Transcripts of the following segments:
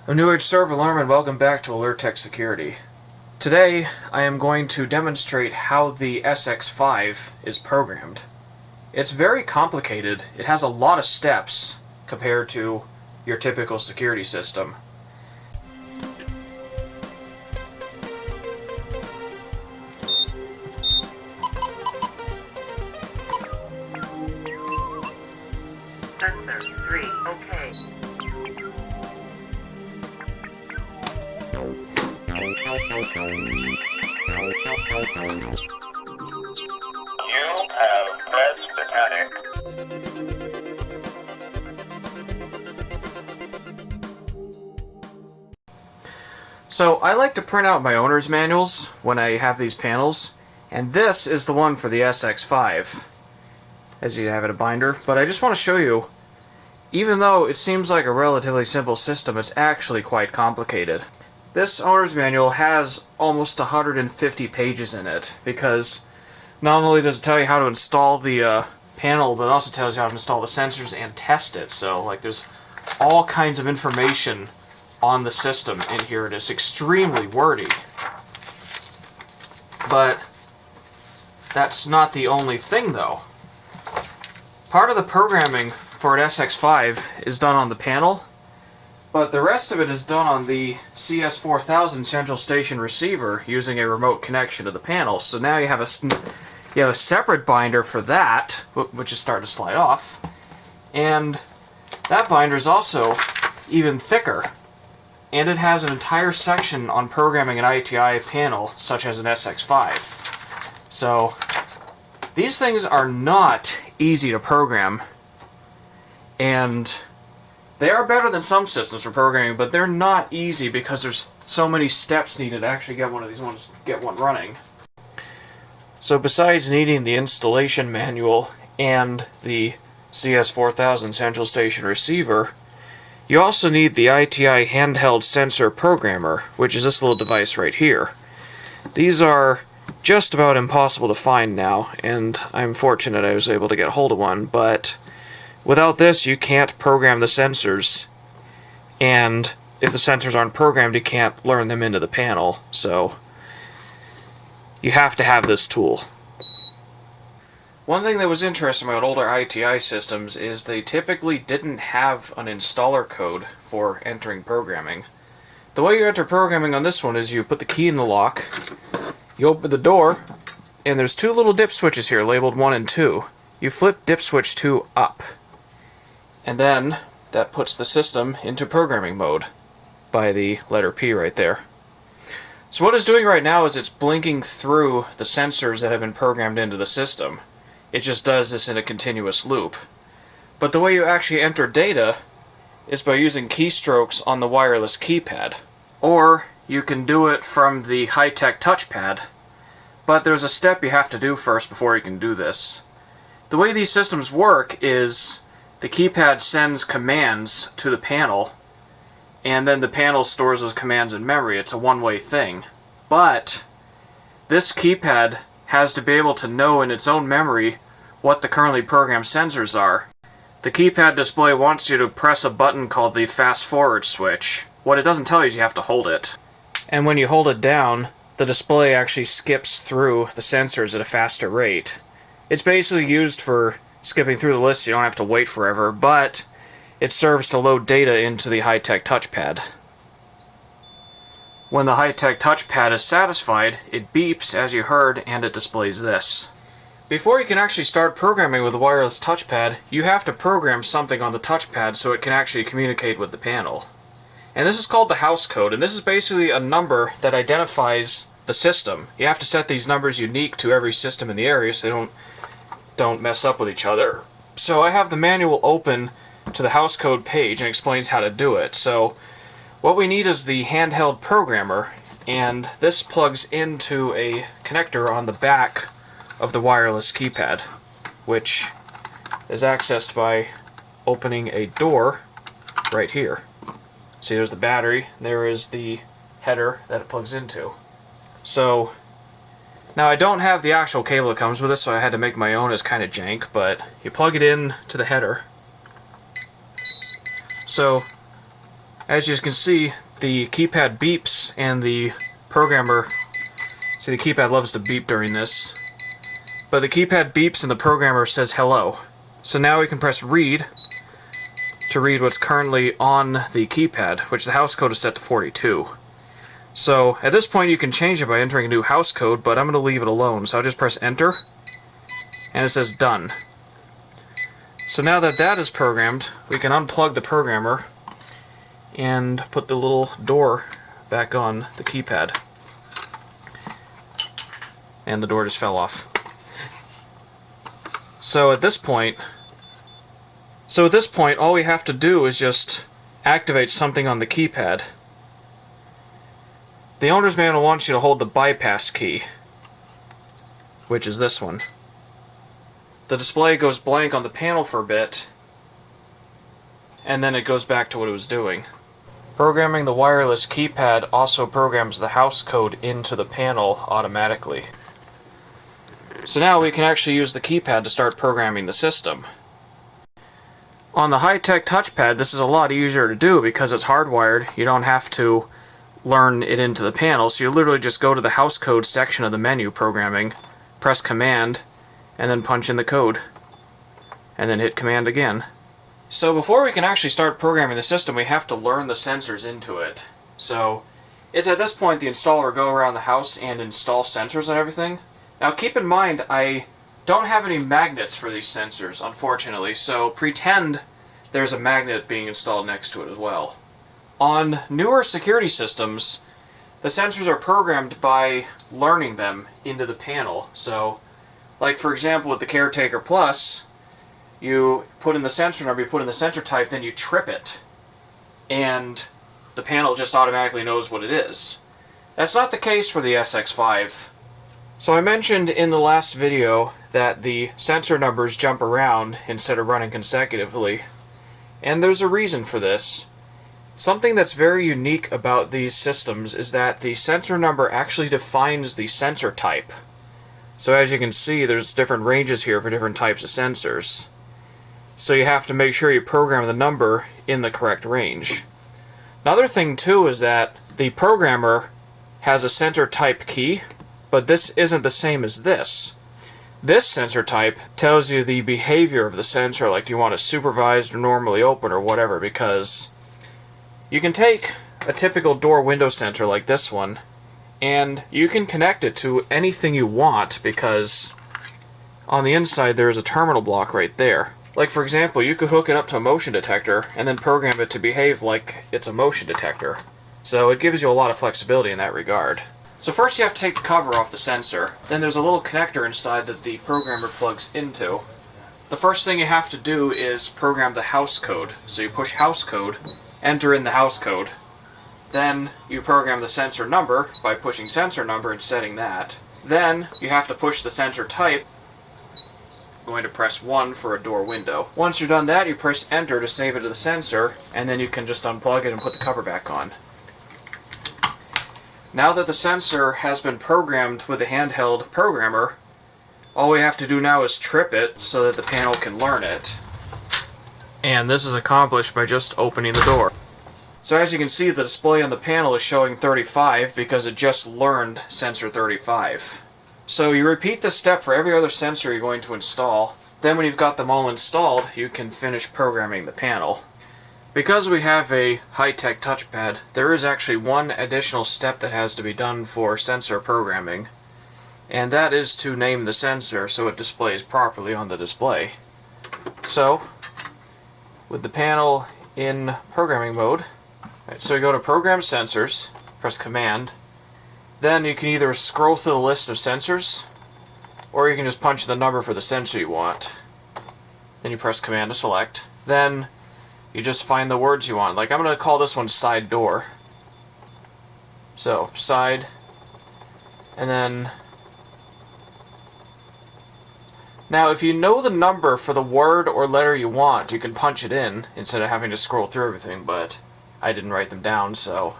A New Age server alarm and welcome back to Alert Tech Security. Today I am going to demonstrate how the SX5 is programmed. It's very complicated. It has a lot of steps compared to your typical security system. Sensor 3, okay. You have pressed the panic. So I like to print out my owner's manuals when I have these panels, and this is the one for the SX5, as you have it a binder. But I just want to show you, even though it seems like a relatively simple system, it's actually quite complicated. This owner's manual has almost 150 pages in it, because not only does it tell you how to install the panel, but it also tells you how to install the sensors and test it. So, like, there's all kinds of information on the system in here. It is extremely wordy. But that's not the only thing, though. Part of the programming for an SX5 is done on the panel, but the rest of it is done on the CS4000 central station receiver using a remote connection to the panel. So now you have a separate binder for that, which is starting to slide off, and that binder is also even thicker. And it has an entire section on programming an ITI panel, such as an SX5. So these things are not easy to program, and they are better than some systems for programming, but they're not easy because there's so many steps needed to actually get one of these ones, get one running. So besides needing the installation manual and the CS4000 central station receiver, you also need the ITI Handheld sensor programmer, which is this little device right here. These are just about impossible to find now, and I'm fortunate I was able to get hold of one, but without this you can't program the sensors, and if the sensors aren't programmed you can't learn them into the panel, so you have to have this tool. One thing that was interesting about older ITI systems is they typically didn't have an installer code for entering programming. The way you enter programming on this one is you put the key in the lock, you open the door, and there's two little dip switches here labeled 1 and 2. You flip dip switch 2 up, and then that puts the system into programming mode by the letter P right there. So what it's doing right now is it's blinking through the sensors that have been programmed into the system. It just does this in a continuous loop. But the way you actually enter data is by using keystrokes on the wireless keypad. Or you can do it from the high-tech touchpad, but there's a step you have to do first before you can do this. The way these systems work is the keypad sends commands to the panel, and then the panel stores those commands in memory. It's a one-way thing. But this keypad has to be able to know in its own memory what the currently programmed sensors are. The keypad display wants you to press a button called the fast forward switch. What it doesn't tell you is you have to hold it. And when you hold it down, the display actually skips through the sensors at a faster rate. It's basically used for skipping through the list, so you don't have to wait forever, but it serves to load data into the high-tech touchpad. When the high-tech touchpad is satisfied, it beeps, as you heard, and it displays this. Before you can actually start programming with a wireless touchpad, you have to program something on the touchpad so it can actually communicate with the panel. And this is called the house code, and this is basically a number that identifies the system. You have to set these numbers unique to every system in the area so they don't mess up with each other. So I have the manual open to the house code page and explains how to do it. So what we need is the handheld programmer, and this plugs into a connector on the back of the wireless keypad, which is accessed by opening a door right here. See, there's the battery, there is the header that it plugs into. So now I don't have the actual cable that comes with it, so I had to make my own. It's kind of jank, but you plug it in to the header. So As you can see, the keypad beeps and the programmer... See, the keypad loves to beep during this. But the keypad beeps and the programmer says hello. So now we can press read to read what's currently on the keypad, which the house code is set to 42. So at this point you can change it by entering a new house code, but I'm going to leave it alone. So I'll just press enter, and it says done. So now that that is programmed, we can unplug the programmer and put the little door back on the keypad. And the door just fell off. So at this point, all we have to do is just activate something on the keypad. The owner's manual wants you to hold the bypass key, which is this one. The display goes blank on the panel for a bit, and then it goes back to what it was doing. Programming the wireless keypad also programs the house code into the panel automatically. So now we can actually use the keypad to start programming the system. On the high-tech touchpad, this is a lot easier to do because it's hardwired. You don't have to learn it into the panel, so you literally just go to the house code section of the menu programming, press command, and then punch in the code, and then hit command again. So before we can actually start programming the system, we have to learn the sensors into it. So it's at this point the installer will go around the house and install sensors and everything. Now keep in mind, I don't have any magnets for these sensors, unfortunately, so pretend there's a magnet being installed next to it as well. On newer security systems, the sensors are programmed by learning them into the panel. So, like for example with the Caretaker Plus, you put in the sensor number, you put in the sensor type, then you trip it, and the panel just automatically knows what it is. That's not the case for the SX5. So I mentioned in the last video that the sensor numbers jump around instead of running consecutively, and there's a reason for this. Something that's very unique about these systems is that the sensor number actually defines the sensor type. So as you can see, there's different ranges here for different types of sensors. So you have to make sure you program the number in the correct range. Another thing too is that the programmer has a sensor type key, but this isn't the same as this. This sensor type tells you the behavior of the sensor, like do you want it supervised or normally open or whatever, because you can take a typical door window sensor like this one, and you can connect it to anything you want, because on the inside there is a terminal block right there. Like for example, you could hook it up to a motion detector and then program it to behave like it's a motion detector. So it gives you a lot of flexibility in that regard. So first you have to take the cover off the sensor. Then there's a little connector inside that the programmer plugs into. The first thing you have to do is program the house code. So you push house code, enter in the house code. Then you program the sensor number by pushing sensor number and setting that. Then you have to push the sensor type. I'm going to press 1 for a door window. Once you're done that, you press enter to save it to the sensor, and then you can just unplug it and put the cover back on. Now that the sensor has been programmed with the handheld programmer, all we have to do now is trip it so that the panel can learn it. And this is accomplished by just opening the door. So as you can see, the display on the panel is showing 35 because it just learned sensor 35. So you repeat this step for every other sensor you're going to install. Then when you've got them all installed, you can finish programming the panel. Because we have a high-tech touchpad, there is actually one additional step that has to be done for sensor programming, and that is to name the sensor so it displays properly on the display. So, with the panel in programming mode, so we go to Program Sensors, press Command, then you can either scroll through the list of sensors, or you can just punch the number for the sensor you want. Then you press Command to select. Then you just find the words you want. Like I'm going to call this one side door. So, side, and then... Now, if you know the number for the word or letter you want, you can punch it in instead of having to scroll through everything, but I didn't write them down, so...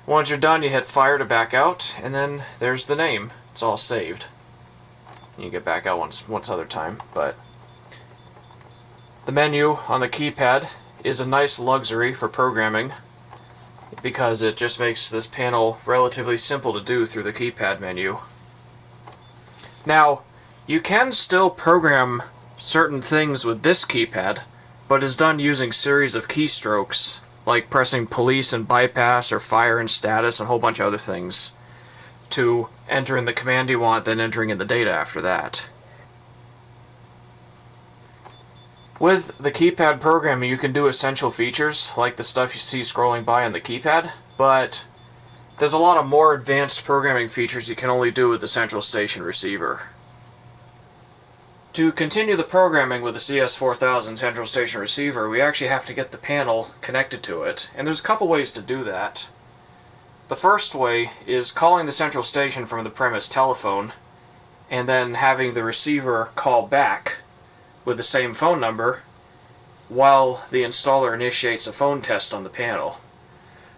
Once you're done, you hit fire to back out, and then there's the name. It's all saved. You get back out once other time, but... The menu on the keypad is a nice luxury for programming. because it just makes this panel relatively simple to do through the keypad menu. Now, you can still program certain things with this keypad, but it's done using series of keystrokes, like pressing police and bypass or fire and status and a whole bunch of other things, to enter in the command you want, then entering in the data after that. With the keypad programming, you can do essential features, like the stuff you see scrolling by on the keypad, but there's a lot of more advanced programming features you can only do with the central station receiver. To continue the programming with the CS4000 central station receiver, we actually have to get the panel connected to it, and there's a couple ways to do that. The first way is calling the central station from the premise telephone, and then having the receiver call back with the same phone number while the installer initiates a phone test on the panel.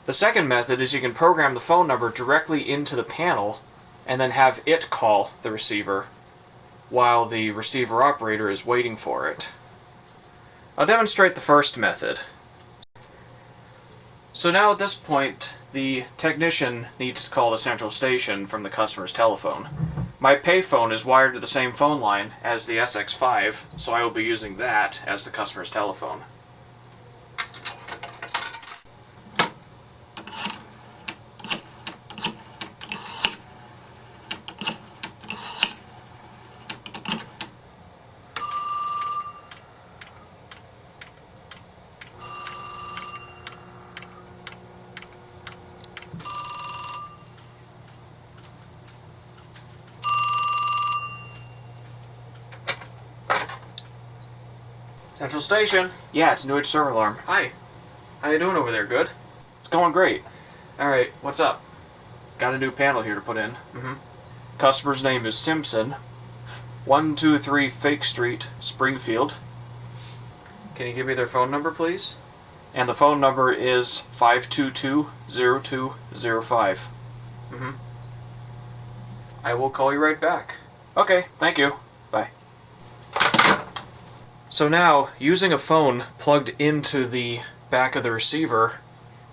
The second method is you can program the phone number directly into the panel and then have it call the receiver while the receiver operator is waiting for it. I'll demonstrate the first method. So now at this point, the technician needs to call the central station from the customer's telephone. My payphone is wired to the same phone line as the SX5, so I will be using that as the customer's telephone. Central station. Yeah, it's a new age server alarm. Hi. How you doing over there? Good? It's going great. Alright, what's up? Got a new panel here to put in. Customer's name is Simpson. 123 Fake Street, Springfield. Can you give me their phone number, please? And the phone number is 522-0205. I will call you right back. Okay, thank you. Bye. So now, using a phone plugged into the back of the receiver,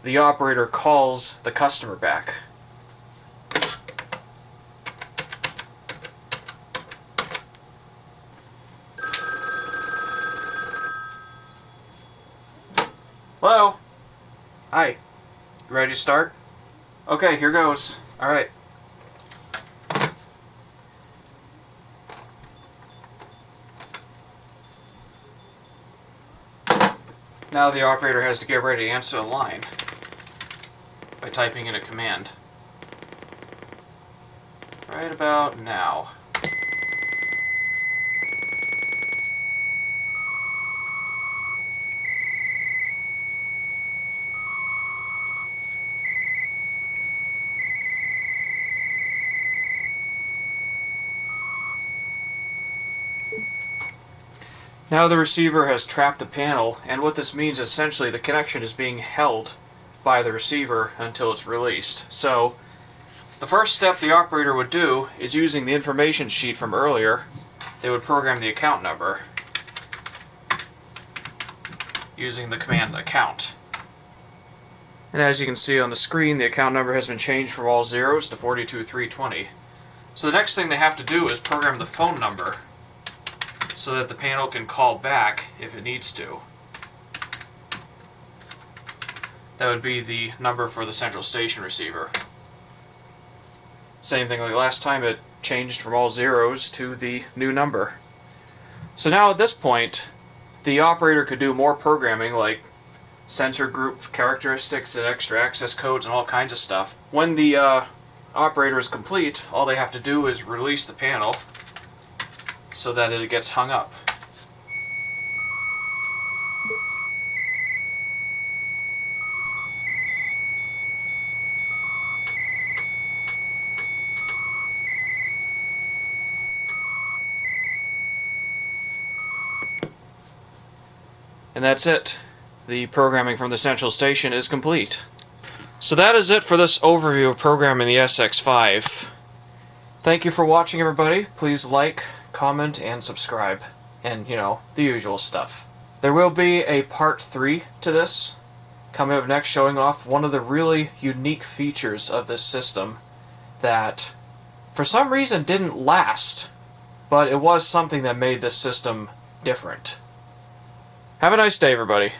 the operator calls the customer back. Hello? Hi. You ready to start? Okay, here goes. Alright. Now the operator has to get ready to answer the line by typing in a command. Right about now. Now the receiver has trapped the panel, and what this means is essentially the connection is being held by the receiver until it's released. So, the first step the operator would do is using the information sheet from earlier, they would program the account number using the command account. And as you can see on the screen, the account number has been changed from all zeros to 42320. So the next thing they have to do is program the phone number so that the panel can call back if it needs to. That would be the number for the central station receiver. Same thing like last time, it changed from all zeros to the new number. So now at this point, the operator could do more programming like sensor group characteristics and extra access codes and all kinds of stuff. When the operator is complete, all they have to do is release the panel so that it gets hung up. And that's it. The programming from the central station is complete. So that is it for this overview of programming the SX5. Thank you for watching, everybody. Please like, comment, and subscribe. And, you know, the usual stuff. There will be a part 3 to this, coming up next, showing off one of the really unique features of this system that, for some reason, didn't last, but it was something that made this system different. Have a nice day, everybody.